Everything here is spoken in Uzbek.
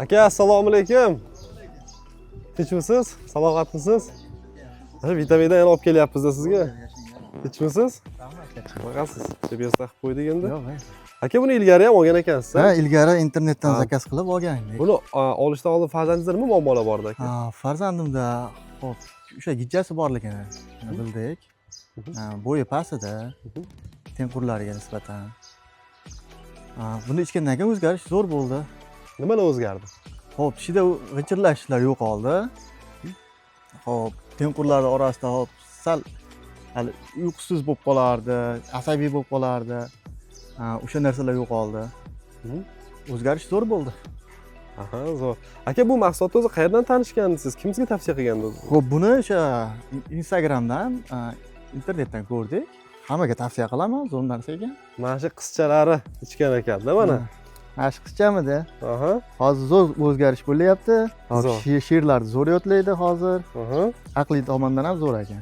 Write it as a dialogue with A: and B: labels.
A: Aka, assalomu alaykum. Tinchmisiz? Salomatmisiz? Vitamindan yana olib kelyapmiz sizga. Tinchmisiz? Qanaqasiz? GPS taqib qo'ydik endi.
B: Yo'q,
A: Aka, buni ilgari ham olgan ekansiz.
B: ha, ilgari internetdan zakaz qilib olgandik.
A: Buni olishdan oldin farzandingizda nima muammolar bor edi aka?
B: Farzandimda hop, o'sha gijjasi borligini bildik. Bo'yi past edi. Tengqurlariga nisbatan. Buni ichgandan keyin o'zgarish zo'r bo'ldi.
A: Nimalar o'zgardi?
B: Hop, ichida g'ijirlashlar yo'qoldi. Hop, tengqurlar orasida hop sal hali uyqusiz bo'lib qolardi, asabiy bo'lib qolardi. O'sha narsalar yo'qoldi. O'zgarish zo'r bo'ldi.
A: Aha, zo'r. Aka, bu mahsulotni o'zi qayerdan tanishgandingiz? Kim sizga tavsiya qilgandi o'zi?
B: Xo'p, buni o'sha Instagramdan, internetdan ko'rdik. Hammaga tavsiya qilaman zo'r narsa ekan.
A: Mana shu qizchalari ichgan ekanda mana.
B: Mana shu qizchamidi?
A: Aha.
B: Hozir zo'r o'zgarish bo'lyapti.
A: Zo'r.
B: She'rlarni zo'r yodlaydi hozir.
A: Aha.
B: Aqliy tomondan ham zo'r ekan.